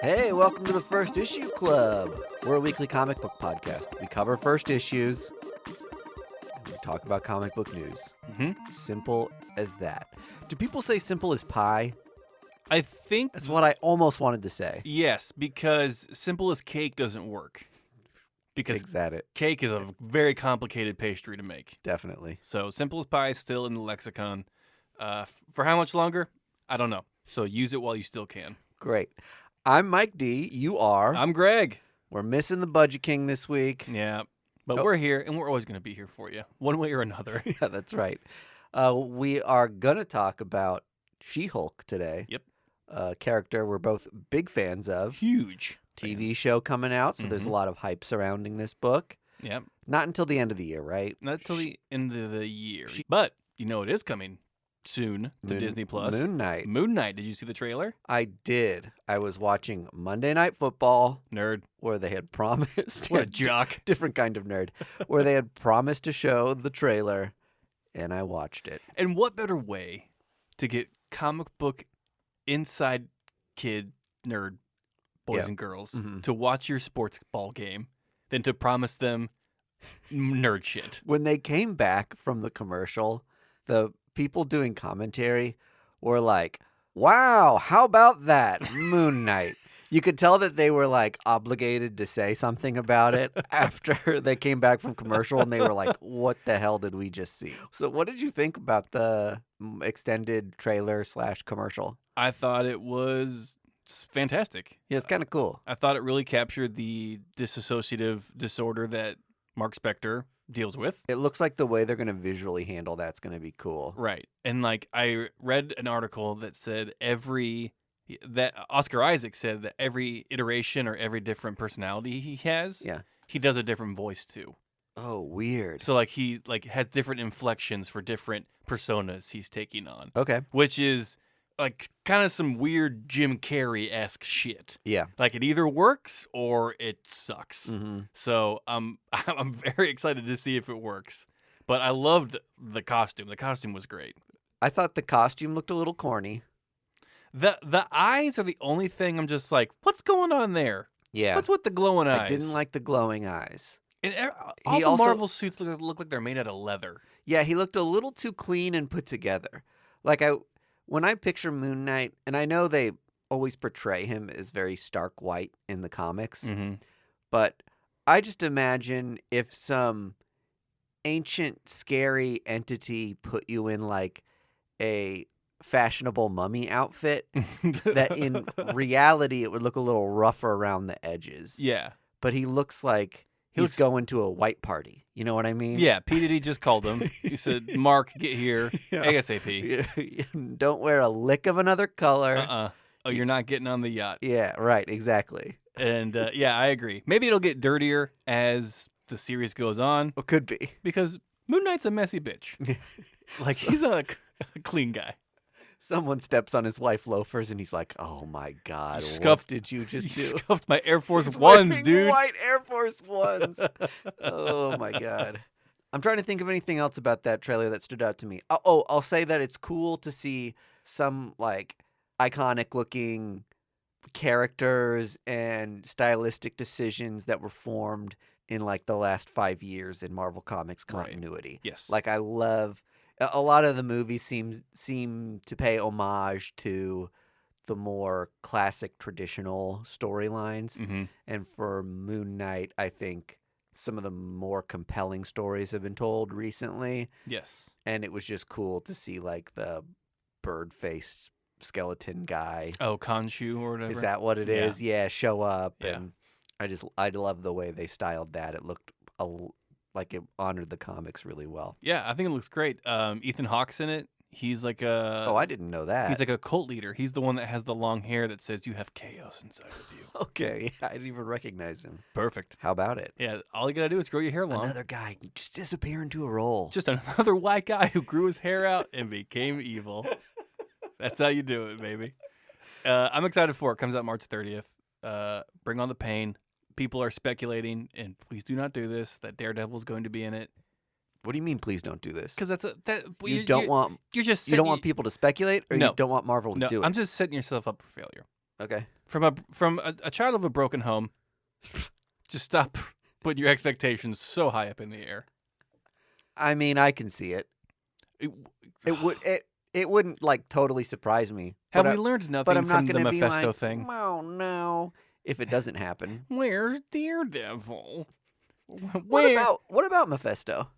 Hey, welcome to the First Issue Club. We're a weekly comic book podcast. We cover first issues. And we talk about comic book news. Simple as that. Do people say simple as pie? I think That's what I almost wanted to say. yes, because simple as cake doesn't work. Because Pigs at it. cake is a very complicated pastry to make. Definitely. So simple as pie is still in the lexicon. For how much longer? I don't know. So use it while you still can. Great. I'm Mike D. You are. I'm Greg. We're missing the Budget King this week. Yeah, but Oh. We're here, and we're always going to be here for you, one way or another. Yeah, that's right. We are going to talk about She-Hulk today. Yep. A character we're both big fans of. Huge TV fans. show coming out, so there's a Mhm. lot of hype surrounding this book. Yep. Not until the end of the year, right? Not till the end of the year. But you know it is coming soon to Disney Plus. Moon Knight. Moon Knight. Did you see the trailer? I did. I was watching Monday Night Football, Nerd. where they had promised. What a jock. Different kind of nerd. Where they had promised to show the trailer, and I watched it. And what better way to get comic book inside kid nerd boys Yeah. and girls Mhm. to watch your sports ball game than to promise them nerd shit? When they came back from the commercial, the people doing commentary were like, wow, how about that? Moon Knight. You could tell that they were like obligated to say something about it after they came back from commercial, and they were like, what the hell did we just see? So what did you think about the extended trailer / commercial? I thought it was fantastic. Yeah, it's kind of cool. I thought it really captured the dissociative disorder that Mark Spector deals with. It looks like the way they're going to visually handle that's going to be cool. Right. And like I read an article that said that Oscar Isaac said that every iteration or every different personality he has, Yeah. he does a different voice too. Oh, weird. So like he has different inflections for different personas he's taking on, Okay. which is like kind of some weird Jim Carrey-esque shit. Yeah. Like it either works or it sucks. Mm-hmm. So I'm very excited to see if it works. But I loved the costume. The costume was great. I thought the costume looked a little corny. The eyes are the only thing I'm just like, what's going on there? Yeah. What's with the glowing eyes? I didn't like the glowing eyes. And all the Marvel suits look like they're made out of leather. Yeah, he looked a little too clean and put together. Like when I picture Moon Knight, and I know they always portray him as very stark white in the comics, Mm-hmm. but I just imagine if some ancient scary entity put you in like a fashionable mummy outfit, that in reality it would look a little rougher around the edges. Yeah. But he looks like He he's looks- going to a white party. You know what I mean? Yeah, P. Diddy just called him. He said, Mark, get here Yeah. ASAP. Don't wear a lick of another color. Oh, you're not getting on the yacht. Yeah, right, exactly. And yeah, I agree. Maybe it'll get dirtier as the series goes on Well, could be. because Moon Knight's a messy bitch. Like, he's not a clean guy. Someone steps on his wife loafers and he's like, oh my God, You what scuffed- did you just You do? scuffed my Air Force He's Ones, wearing dude. White Air Force Ones. Oh my God. I'm trying to think of anything else about that trailer that stood out to me. Oh, I'll say that it's cool to see some like iconic looking characters and stylistic decisions that were formed in like the last 5 years in Marvel Comics Right. continuity. Yes. Like I love a lot of the movies seem to pay homage to the more classic traditional storylines. Mm-hmm. And for Moon Knight, I think some of the more compelling stories have been told recently. Yes. And it was just cool to see like the bird-faced skeleton guy. Oh, Khonshu or whatever. Is that what it is? Yeah, show up. Yeah. And I love the way they styled that. It looked like it honored the comics really well. Yeah, I think it looks great. Ethan Hawke's in it. He's like a Oh, I didn't know that. he's like a cult leader. He's the one that has the long hair that says you have chaos inside of you. Okay, I didn't even recognize him. Perfect. How about it? Yeah, all you gotta do is grow your hair long. Another guy just disappear into a role. Just another white guy who grew his hair out and became evil. That's how you do it, baby. I'm excited for it. Comes out March 30th. Bring on the pain. People are speculating, and please do not do this, that Daredevil's going to be in it. What do you mean? Please don't do this. Because You don't want you're just you don't want people to speculate, or No. you don't want Marvel to no. do it. I'm just setting yourself up for failure. Okay. From a child of a broken home, just stop putting your expectations so high up in the air. I mean, I can see it. It wouldn't like totally surprise me. Have but we learned but nothing I'm not from the going to be Mephisto like, thing? oh no, if it doesn't happen. Where's Daredevil? Where? What about Mephisto?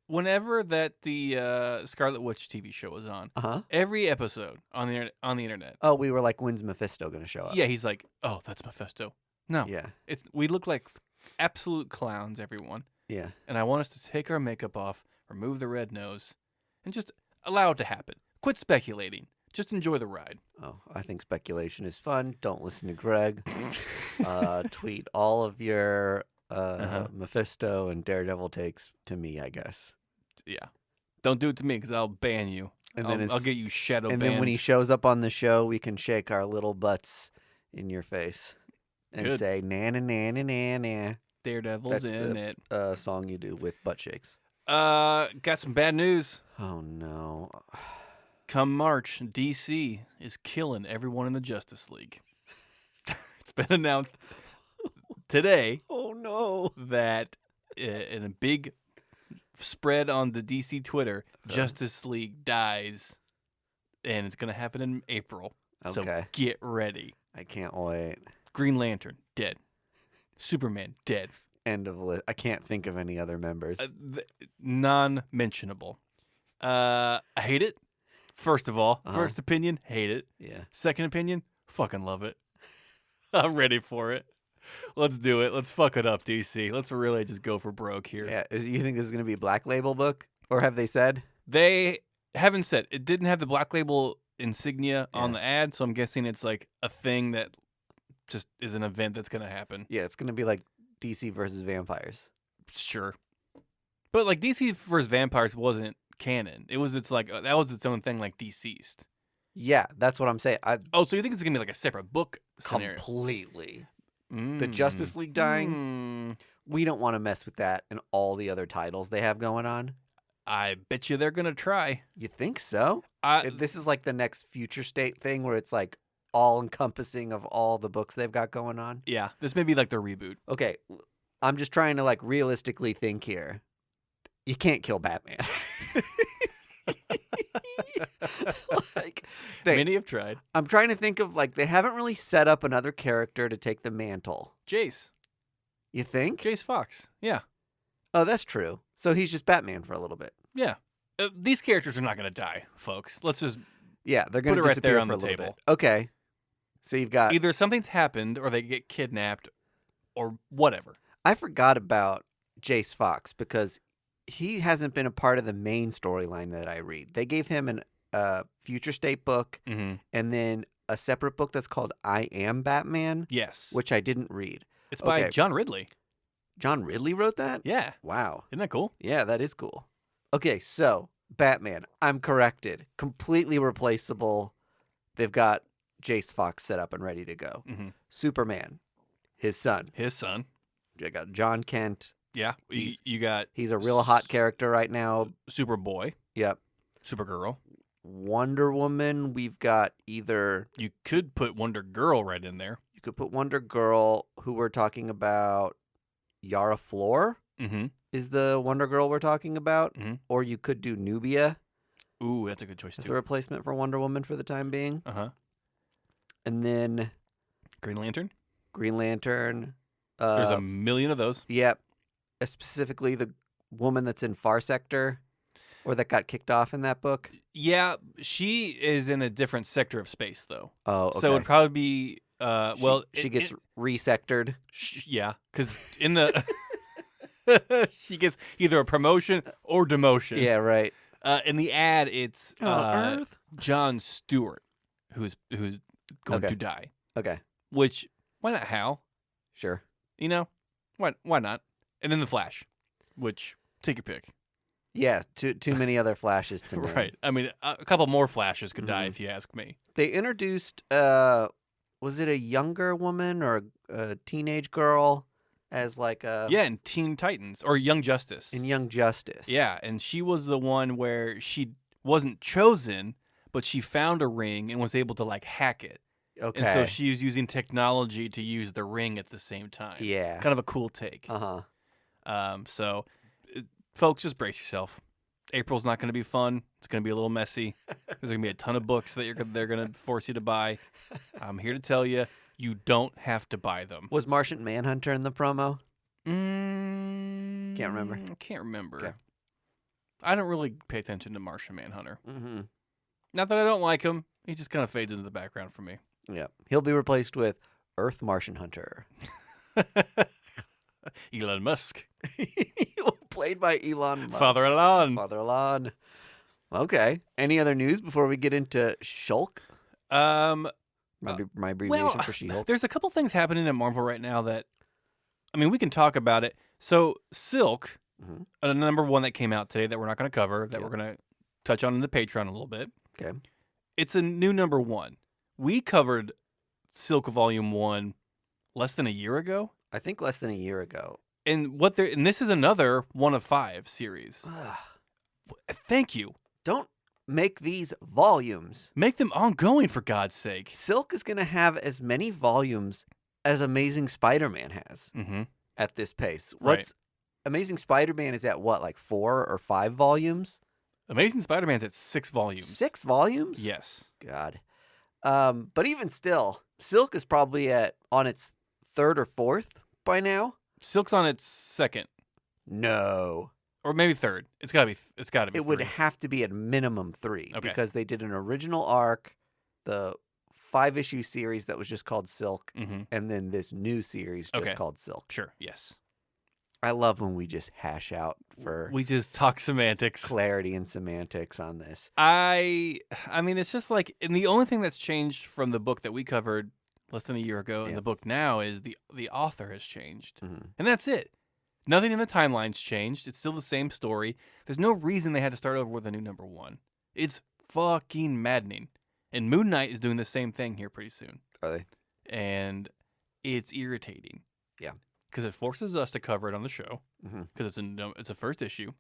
Whenever that the Scarlet Witch TV show was on, every episode on the internet. Oh, we were like, when's Mephisto going to show up? Yeah, he's like, oh, that's Mephisto. No, Yeah. we look like absolute clowns, everyone. Yeah. And I want us to take our makeup off, remove the red nose, and just allow it to happen. Quit speculating. Just enjoy the ride. Oh, I think speculation is fun. Don't listen to Greg. Tweet all of your Mephisto and Daredevil takes to me, I guess. Yeah. Don't do it to me because I'll ban you. And I'll get you shadow banned. banned. Then when he shows up on the show, we can shake our little butts in your face and say, na na na na na na. Daredevil's That's in the, it. Song you do with butt shakes. Got some bad news. Oh, no. Come March, DC is killing everyone in the Justice League. It's been announced today. Oh, no. That in a big spread on the DC Twitter, Justice League dies, and it's going to happen in April. Okay. So get ready. I can't wait. Green Lantern, dead. Superman, dead. End of list. I can't think of any other members. Non-mentionable. I hate it. First of all, first opinion, hate it. Yeah. Second opinion, fucking love it. I'm ready for it. Let's do it. Let's fuck it up, DC. Let's really just go for broke here. Yeah. You think this is going to be a Black Label book? Or have they said? They haven't said. It didn't have the Black Label insignia on the ad, so I'm guessing it's like a thing that just is an event that's going to happen. Yeah, it's going to be like DC versus vampires. Sure. But like DC versus vampires wasn't canon. That was its own thing, like Deceased. Yeah, that's what I'm saying. So you think it's going to be like a separate book scenario? Completely. The Justice League dying, we don't want to mess with that and all the other titles they have going on. I bet you they're going to try. You think so? This is like the next future state thing where it's like all-encompassing of all the books they've got going on. Yeah, this may be like the reboot. Okay, I'm just trying to like realistically think here. You can't kill Batman. Many have tried. I'm trying to think of like they haven't really set up another character to take the mantle. Jace. You think? Jace Fox. Yeah. Oh, that's true. So he's just Batman for a little bit. Yeah. These characters are not going to die, folks. Let's just they're going to put it right disappear there on for the a little table. bit. Okay. So you've got either something's happened or they get kidnapped or whatever. I forgot about Jace Fox because he hasn't been a part of the main storyline that I read. They gave him a future state book and then a separate book that's called I Am Batman. Yes. Which I didn't read. It's by John Ridley. John Ridley wrote that? Yeah. Wow. Isn't that cool? Yeah, that is cool. Okay, so Batman, I'm corrected. Completely replaceable. They've got Jace Fox set up and ready to go. Superman, his son. I got John Kent. Yeah, you got... He's a real hot character right now. Superboy. Yep. Supergirl. Wonder Woman, we've got either... You could put Wonder Girl right in there. You could put Wonder Girl, who we're talking about. Yara Flor is the Wonder Girl we're talking about. Or you could do Nubia. Ooh, that's a good choice, as a replacement for Wonder Woman for the time being. And then... Green Lantern. There's a million of those. Yep. Specifically the woman that's in Far Sector or that got kicked off in that book. Yeah, she is in a different sector of space, though. Oh, okay. So it'd probably be, she gets resectored. Yeah, because in the... she gets either a promotion or demotion. Yeah, right. In the ad, it's Earth? John Stewart, who's going to die. Okay. Which, why not Hal? Sure. You know, why not? And then the Flash, which take your pick. Yeah, too many other Flashes to name. Right. I mean, a couple more Flashes could die if you ask me. They introduced, was it a younger woman or a teenage girl as like a... Yeah, in Teen Titans or Young Justice. In Young Justice. Yeah, and she was the one where she wasn't chosen, but she found a ring and was able to like hack it. Okay. And so she was using technology to use the ring at the same time. Yeah. Kind of a cool take. So, folks, just brace yourself. April's not going to be fun. It's going to be a little messy. There's going to be a ton of books that they're going to force you to buy. I'm here to tell you, you don't have to buy them. Was Martian Manhunter in the promo? Can't remember. I can't remember. Okay. I don't really pay attention to Martian Manhunter. Mm-hmm. Not that I don't like him. He just kind of fades into the background for me. Yeah. He'll be replaced with Earth Martian Hunter. Elon Musk. Played by Elon Musk. Father Elon. Father Elon. Okay. Any other news before we get into Shulk? My abbreviation for She-Hulk. There's a couple things happening at Marvel right now that, I mean, we can talk about it. So, Silk, number one that came out today that we're not going to cover, that we're going to touch on in the Patreon a little bit. Okay. It's a new number one. We covered Silk Volume 1 less than a year ago. I think less than a year ago. And this is another 1 of 5 series. Thank you. Don't make these volumes. Make them ongoing, for God's sake. Silk is going to have as many volumes as Amazing Spider-Man has at this pace. Amazing Spider-Man is at what, like 4 or 5 volumes? Amazing Spider-Man's at 6 volumes. 6 volumes? Yes. God. But even still, Silk is probably on its 3rd or 4th by now. Silk's on its 2nd. No. Or maybe 3rd. It's gotta be. It 3. would have to be at minimum 3 because they did an original arc, the 5-issue series that was just called Silk, and then this new series just called Silk. Sure. Yes. I love when we just hash out for we just talk semantics, clarity and semantics on this. I mean, it's just like, and the only thing that's changed from the book that we covered less than a year ago and the book now is the author has changed, and that's it. Nothing in the timeline's changed. It's still the same story. There's no reason they had to start over with a new number one. It's fucking maddening. And Moon Knight is doing the same thing here pretty soon. Are they? And it's irritating. Yeah. Because it forces us to cover it on the show. Because it's a first issue.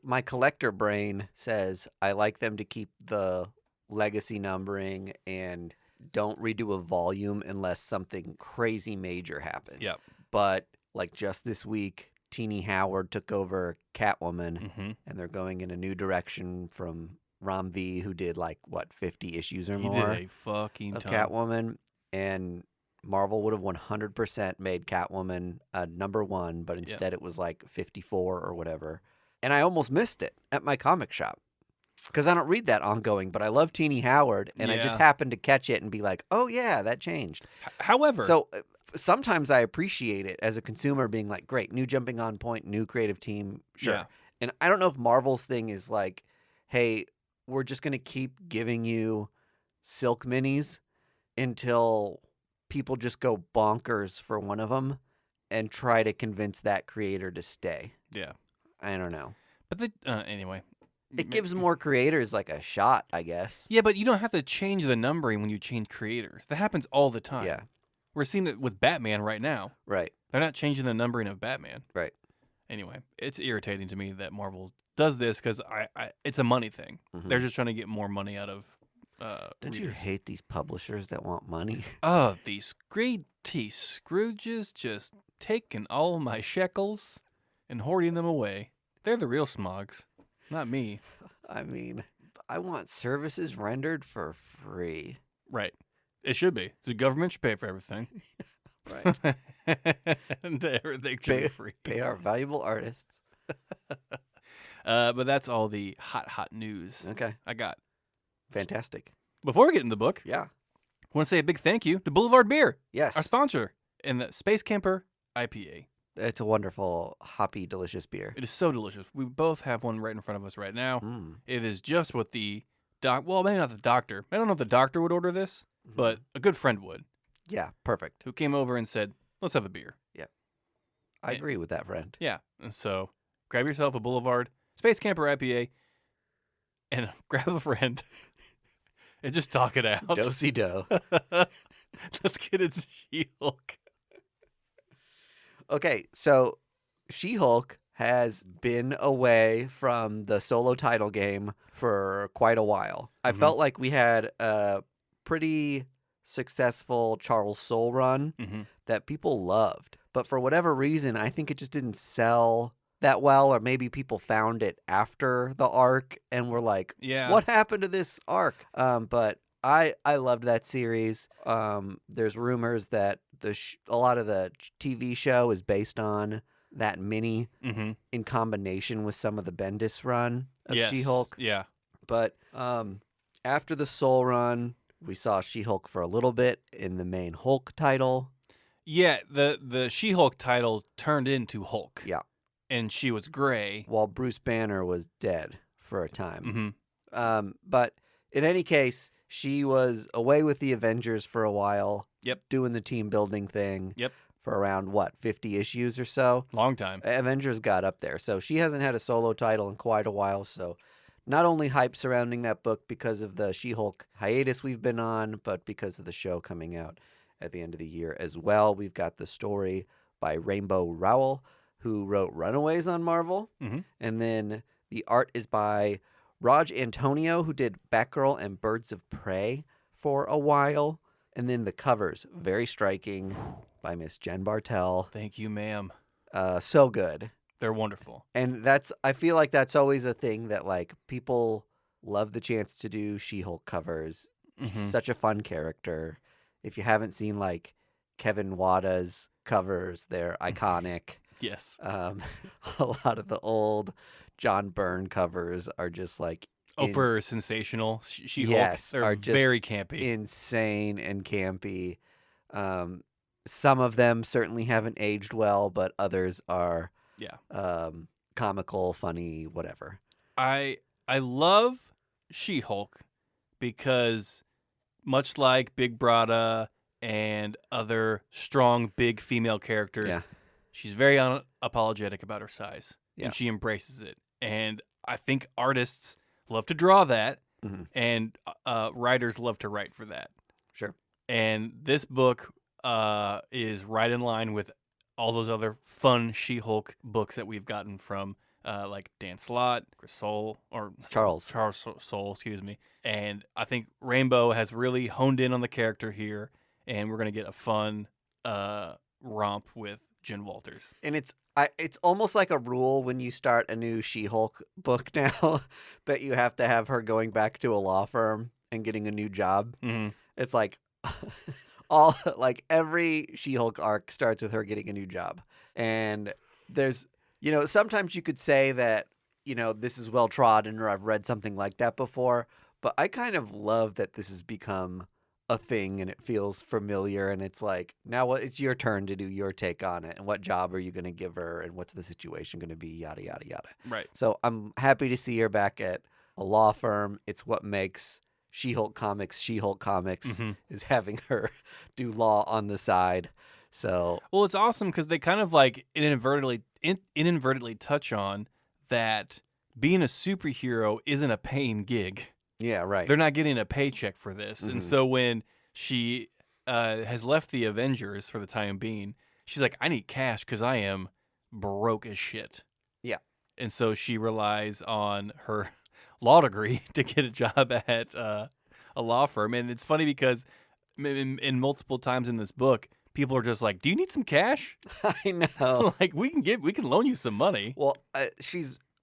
My collector brain says I like them to keep the legacy numbering and don't redo a volume unless something crazy major happens. Yeah. But like just this week, Teenie Howard took over Catwoman, and they're going in a new direction from Ram V, who did 50 issues or more. He did a fucking of ton. Catwoman, and Marvel would have 100% made Catwoman number one, but instead it was 54 or whatever. And I almost missed it at my comic shop because I don't read that ongoing, but I love Teenie Howard, and I just happened to catch it and be like, oh yeah, that changed. However, so sometimes I appreciate it as a consumer being like, great, new jumping on point, new creative team, sure. Yeah. And I don't know if Marvel's thing is like, hey, we're just going to keep giving you Silk minis until people just go bonkers for one of them and try to convince that creator to stay. Yeah. I don't know. But anyway. It gives more creators a shot, I guess. Yeah, but you don't have to change the numbering when you change creators. That happens all the time. Yeah. We're seeing it with Batman right now. Right. They're not changing the numbering of Batman. Right. Anyway, it's irritating to me that Marvel does this because it's a money thing. They're just trying to get more money out of Don't readers. you hate these publishers that want money? Oh, these greedy Scrooges just taking all my shekels and hoarding them away. They're the real smogs, not me. I mean, I want services rendered for free. Right. It should be. The government should pay for everything. Right. And everything should be free. Pay our valuable artists. But that's all the hot news Okay. I got. Fantastic. Before we get in the book, Yeah. I want to say a big thank you to Boulevard Beer, Yes. our sponsor, and the Space Camper IPA. It's a wonderful, hoppy, delicious beer. It is so delicious. We both have one right in front of us right now. Mm. It is just what the well, maybe not the doctor. I don't know if the doctor would order this, but a good friend would, Yeah, perfect. who came over and said, let's have a beer. I agree with that friend. Yeah. And so grab yourself a Boulevard Space Camper IPA and grab a friend and just talk it out. Do-si-do. Let's get into She-Hulk. Okay, so She-Hulk has been away from the solo title game for quite a while. I felt like we had a pretty successful Charles Soule run Mm-hmm. that people loved. But for whatever reason, I think it just didn't sell that well, or maybe people found it after the arc and were like, Yeah. what happened to this arc? But I loved that series. There's rumors that a lot of the TV show is based on that mini Mm-hmm. in combination with some of the Bendis run of Yes. She-Hulk. Yeah. But after the Soul run, we saw She-Hulk for a little bit in the main Hulk title. Yeah, the She-Hulk title turned into Hulk. Yeah. And she was gray. While Bruce Banner was dead for a time. Mm-hmm. But in any case, she was away with the Avengers for a while. Yep. Doing the team building thing. Yep. For around, 50 issues or so? Long time. Avengers got up there. So she hasn't had a solo title in quite a while. So not only hype surrounding that book because of the She-Hulk hiatus we've been on, but because of the show coming out at the end of the year as well. We've got the story by Rainbow Rowell, who wrote Runaways on Marvel. Mm-hmm. And then the art is by Roge Antonio, who did Batgirl and Birds of Prey for a while. And then the covers, very striking, by Miss Jen Bartel. Thank you, ma'am. So good. They're wonderful. And I feel like that's always a thing that, like, people love the chance to do She-Hulk covers. Mm-hmm. Such a fun character. If you haven't seen, like, Kevin Wada's covers, they're iconic. Yes. A lot of the old John Byrne covers are just, like, for sensational She-Hulk. Yes, they're are just very campy. insane and campy. Some of them certainly haven't aged well, but others are comical, funny, whatever. I love She-Hulk because much like Big Brada and other strong, big female characters, she's very unapologetic about her size, and she embraces it. And I think artists love to draw that, and writers love to write for that. Sure. And this book is right in line with all those other fun She-Hulk books that we've gotten from like Dan Slott, Charles Soule, excuse me. And I think Rainbow has really honed in on the character here, and we're going to get a fun romp with Jen Walters. And it's almost like a rule when you start a new She-Hulk book now that you have to have her going back to a law firm and getting a new job. Mm-hmm. It's like every She-Hulk arc starts with her getting a new job. And there's, sometimes you could say that, this is well trodden, or I've read something like that before, but I kind of love that this has become a thing and it feels familiar, and it's like, now it's your turn to do your take on it, and what job are you going to give her, and what's the situation going to be, yada, yada, yada. Right. So I'm happy to see her back at a law firm. It's what makes She-Hulk Comics, is having her do law on the side. So, well, it's awesome because they kind of like inadvertently touch on that being a superhero isn't a paying gig. Yeah, right. They're not getting a paycheck for this. And so when she has left the Avengers for the time being, she's like, I need cash because I am broke as shit. Yeah. And so she relies on her law degree to get a job at a law firm. And it's funny because in multiple times in this book, people are just like, do you need some cash? I know. Like, we can loan you some money. Well,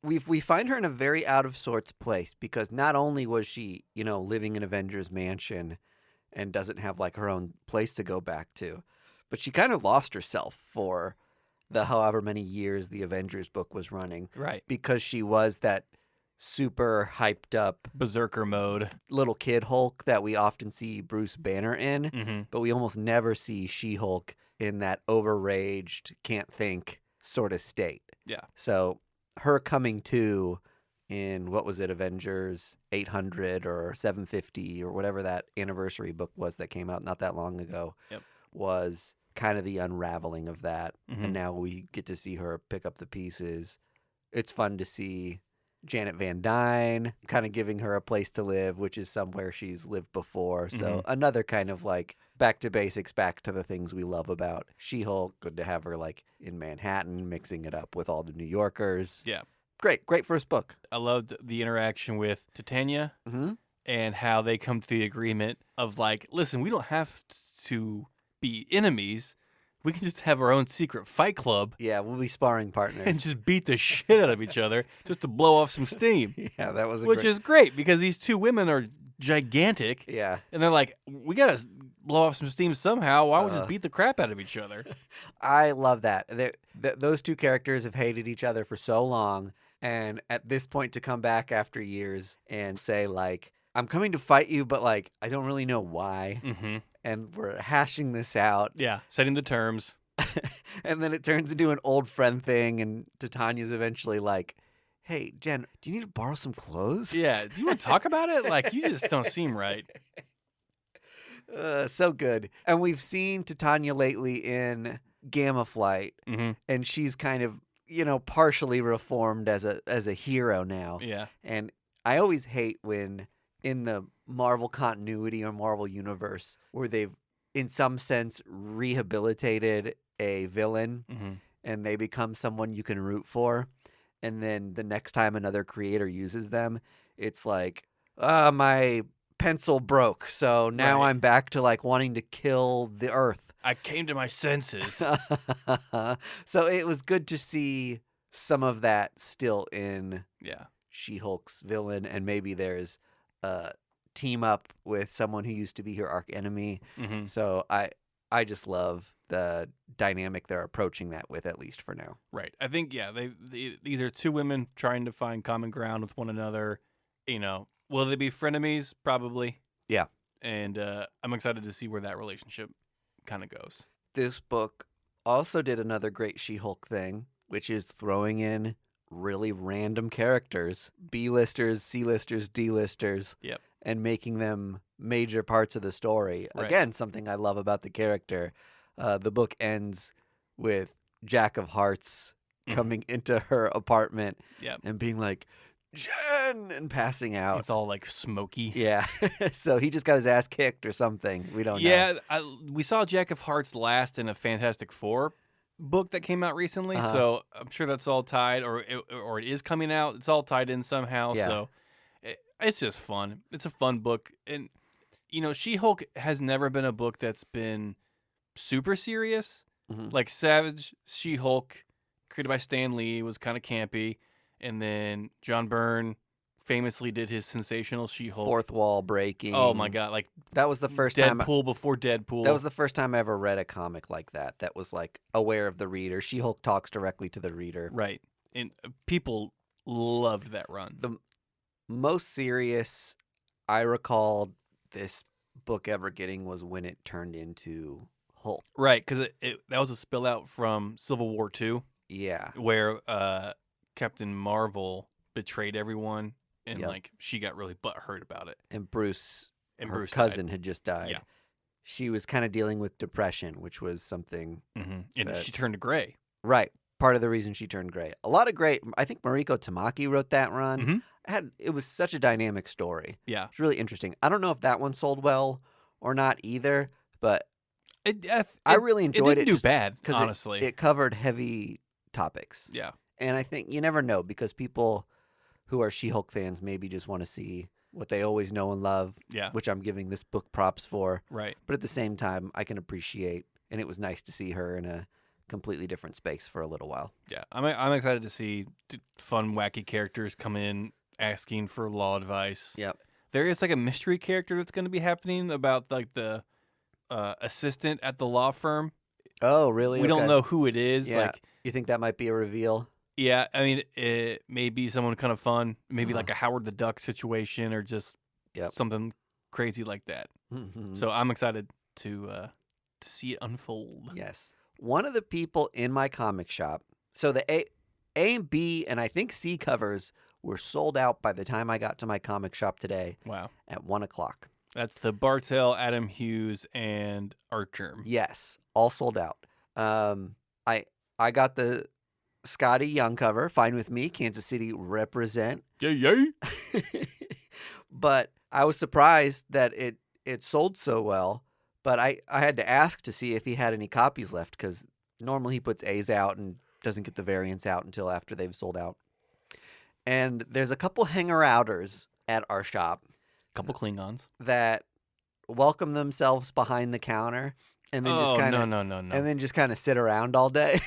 we find her in a very out of sorts place because not only was she, living in Avengers Mansion and doesn't have like her own place to go back to, but she kind of lost herself for the however many years the Avengers book was running. Right. Because she was that super hyped up berserker mode little kid Hulk that we often see Bruce Banner in, but we almost never see She-Hulk in that overraged, can't think sort of state. Yeah. So her coming to in, what was it, Avengers 800 or 750 or whatever that anniversary book was that came out not that long ago, was kind of the unraveling of that. And now we get to see her pick up the pieces. It's fun to see Janet Van Dyne kind of giving her a place to live, which is somewhere she's lived before. So another kind of like back to basics, back to the things we love about She-Hulk. Good to have her like in Manhattan, mixing it up with all the New Yorkers. Yeah. Great first book. I loved the interaction with Titania and how they come to the agreement of like, listen, we don't have to be enemies. We can just have our own secret fight club Yeah, we'll be sparring partners. and just beat the shit out of each other just to blow off some steam. Yeah, that was Which is great because these two women are gigantic. Yeah. And they're like, we got to blow off some steam somehow. Why don't we just beat the crap out of each other? I love that. Those two characters have hated each other for so long. And at this point, to come back after years and say, like, I'm coming to fight you, but, like, I don't really know why. Mm-hmm. And we're hashing this out. Yeah, setting the terms. And then it turns into an old friend thing. And Titania's eventually like, hey, Jen, do you need to borrow some clothes? Yeah, do you want to talk about it? Like, you just don't seem right. So good. And we've seen Titania lately in Gamma Flight. Mm-hmm. And she's kind of, partially reformed as a hero now. Yeah. And I always hate when in the Marvel continuity or Marvel universe where they've, in some sense, rehabilitated a villain Mm-hmm. and they become someone you can root for. And then the next time another creator uses them, it's like, my pencil broke. So now Right. I'm back to like wanting to kill the Earth. I came to my senses. So it was good to see some of that still in Yeah. She-Hulk's villain, and maybe there's a team up with someone who used to be her arch enemy. Mm-hmm. So I just love the dynamic they're approaching that with, at least for now. Right. I think, yeah, these are two women trying to find common ground with one another. Will they be frenemies? Probably. Yeah. And I'm excited to see where that relationship kind of goes. This book also did another great She-Hulk thing, which is throwing in really random characters, B-listers, C-listers, D-listers, Yep. and making them major parts of the story. Right. Again, something I love about the character. The book ends with Jack of Hearts coming into her apartment Yep. and being like, Jen, and passing out. It's all like smoky. Yeah. So he just got his ass kicked or something. We don't know. Yeah, we saw Jack of Hearts last in a Fantastic Four book that came out recently, so I'm sure that's all tied, or it is coming out. It's all tied in somehow. Yeah. So it's just fun. It's a fun book, and She-Hulk has never been a book that's been super serious. Mhm. Like Savage She-Hulk, created by Stan Lee, was kind of campy, and then John Byrne famously did his sensational She-Hulk. Fourth wall breaking. Oh my god! Like That was the first time. Deadpool before Deadpool. That was the first time I ever read a comic like that. That was like aware of the reader. She-Hulk talks directly to the reader. right, and people loved that run. The most serious I recall this book ever getting was when it turned into Hulk. Right, because that was a spill out from Civil War II, Yeah. where Captain Marvel betrayed everyone, and Yep. like she got really butthurt about it. And Bruce, And her Bruce cousin, had just died. Yeah. She was kind of dealing with depression, which was something. Mm-hmm. And That- she turned to gray. Right. Part of the reason she turned gray. A lot of great. I think Mariko Tamaki wrote that run. Mhm. It was such a dynamic story. Yeah, It's really interesting. I don't know if that one sold well or not either, but I I really enjoyed It it didn't do just bad, 'cause honestly. it covered heavy topics. Yeah, And I think you never know because people who are She-Hulk fans maybe just want to see what they always know and love, yeah, which I'm giving this book props for. right. But at the same time, I can appreciate, and it was nice to see her in a completely different space for a little while. Yeah, I'm excited to see fun, wacky characters come in asking for law advice. Yep. There is like a mystery character that's going to be happening about like the assistant at the law firm. Oh, really? We don't Okay. know who it is. Yeah. Like, You think that might be a reveal? yeah, I mean, it may be someone kind of fun, maybe Uh-huh. like a Howard the Duck situation, or just Yep. something crazy like that. Mhm. So I'm excited to see it unfold. Yes. One of the people in my comic shop, so the A and B and I think C covers were sold out by the time I got to my comic shop today Wow, at 1:00. that's the Bartel, Adam Hughes, and Archer. Yes, all sold out. I got the Scotty Young cover, fine with me. Kansas City represent. Yay, yay! But I was surprised that it sold so well. But I had to ask to see if he had any copies left because normally he puts A's out and doesn't get the variants out until after they've sold out. And there's a couple hanger-outers at our shop Couple Klingons. that welcome themselves behind the counter and then just kind of no. and then just kind of sit around all day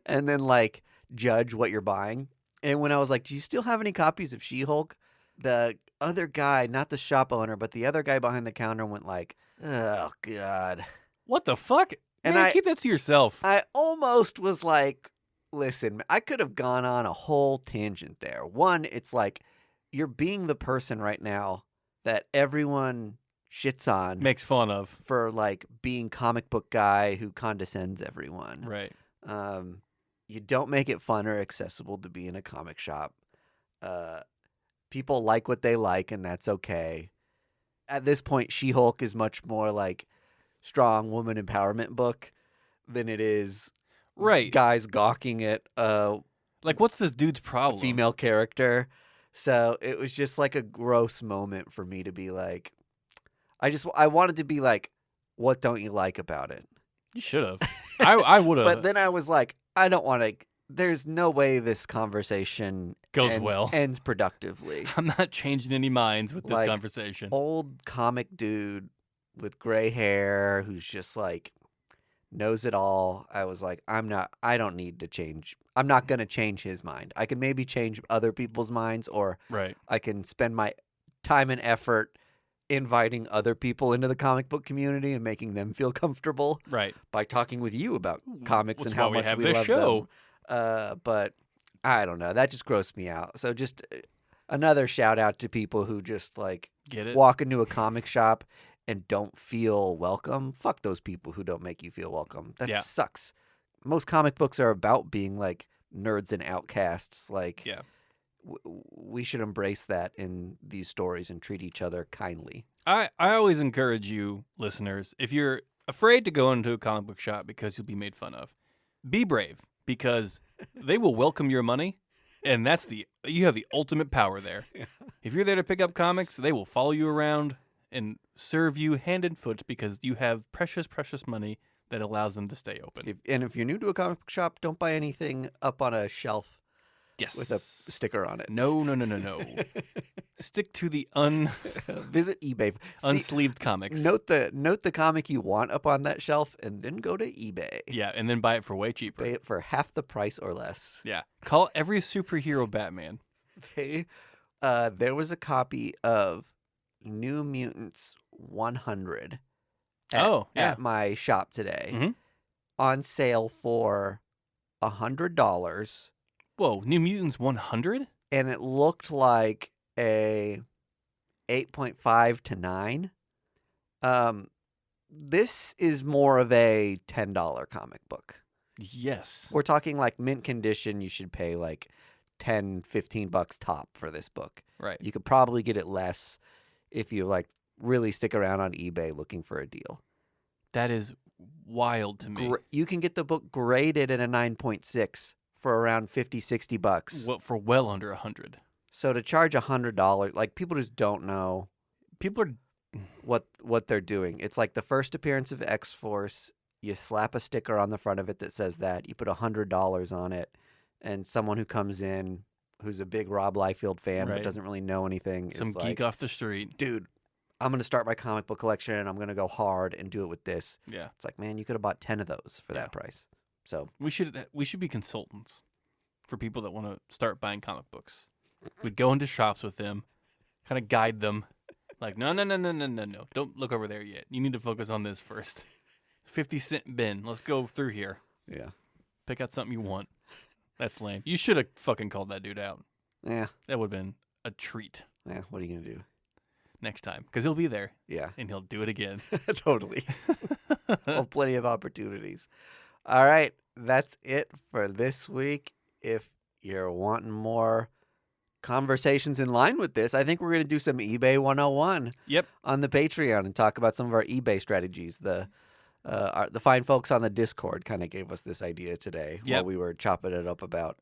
and then like judge what you're buying. And when I was like, "Do you still have any copies of She-Hulk?" The other guy, not the shop owner, but the other guy behind the counter went like, "Oh God." What the fuck? And Man, I- keep that to yourself. I almost was like, listen, I could have gone on a whole tangent there. One, it's like you're being the person right now that everyone shits on Makes fun of. for like being comic book guy who condescends everyone. Right. You don't make it fun or accessible to be in a comic shop. People like what they like, and that's okay. At this point, She-Hulk is much more like strong woman empowerment book than it is Right. guys gawking at Like, what's this dude's problem? female character. So it was just like a gross moment for me to be like, I wanted to be like, what don't you like about it? You should have. I would have. But then I was like, I don't want to. There's no way this conversation ends productively. I'm not changing any minds with this Like, conversation. Old comic dude with gray hair who's just like knows it all. I was like, I don't need to change. I'm not going to change his mind. I can maybe change other people's minds, or Right. I can spend my time and effort inviting other people into the comic book community and making them feel comfortable Right. by talking with you about comics That's and how why we much have we this love show. them. But I don't know. That just grossed me out. So just another shout out to people who just like Get it? walk into a comic shop and don't feel welcome. Fuck those people who don't make you feel welcome. That Yeah. sucks. Most comic books are about being like nerds and outcasts. Like, Yeah. we should embrace that in these stories and treat each other kindly. I always encourage you, listeners, if you're afraid to go into a comic book shop because you'll be made fun of, be brave, because they will welcome your money, and you have the ultimate power there. Yeah. If you're there to pick up comics, they will follow you around and serve you hand and foot because you have precious, precious money that allows them to stay open. If you're new to a comic book shop, don't buy anything up on a shelf Yes. with a sticker on it. No. Stick to the Visit eBay. unsleeved comics. Note the comic you want up on that shelf, and then go to eBay. Yeah, and then buy it for way cheaper. Pay it for half the price or less. Yeah. Call every superhero Batman. There was a copy of New Mutants 100 at my shop today, Mhm. on sale for $100, Whoa, New Mutants 100? and it looked like a 8.5 to 9. This is more of a $10 comic book. Yes. We're talking like mint condition. You should pay like $10-15 top for this book. Right. You could probably get it less if you like really stick around on eBay looking for a deal. That is wild to me. You can get the book graded at a 9.6 for around $50-60. Well, for well under 100. So to charge $100, like, people just don't know People are what they're doing. It's like the first appearance of X-Force. You slap a sticker on the front of it that says that. You put $100 on it, and someone who comes in who's a big Rob Liefeld fan but Right. doesn't really know anything some is geek like, off the street. dude, I'm going to start my comic book collection, and I'm going to go hard and do it with this. Yeah. It's like, man, you could have bought 10 of those for Yeah. that price. So We should be consultants for people that want to start buying comic books. We go into shops with them, kind of guide them. Like, no. Don't look over there yet. You need to focus on this first. 50-cent bin. Let's go through here. yeah. Pick out something you want. That's lame. You should have fucking called that dude out. Yeah. That would have been a treat Yeah. What are you going to do? next time because he'll be there Yeah. and he'll do it again. Totally. Well, plenty of opportunities. All right. That's it for this week. If you're wanting more conversations in line with this, I think we're going to do some eBay 101 Yep. on the Patreon and talk about some of our eBay strategies. The fine folks on the Discord kind of gave us this idea today while Yep. we were chopping it up about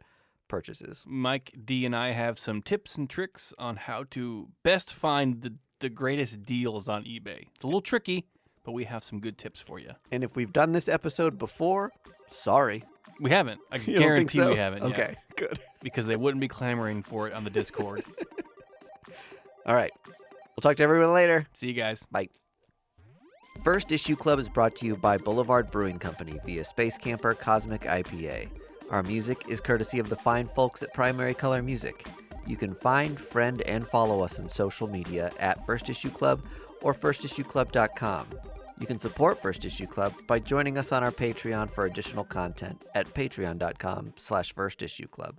purchases. Mike D and I have some tips and tricks on how to best find the greatest deals on eBay. It's a little tricky, but we have some good tips for you. And if we've done this episode before, sorry. We haven't. I You don't think guarantee so? we haven't. Okay, yet, good. because they wouldn't be clamoring for it on the Discord. All right. We'll talk to everyone later. See you guys. Bye. First Issue Club is brought to you by Boulevard Brewing Company via Space Camper Cosmic IPA. Our music is courtesy of the fine folks at Primary Color Music. You can find, friend, and follow us on social media at First Issue Club or firstissueclub.com. You can support First Issue Club by joining us on our Patreon for additional content at patreon.com/firstissueclub.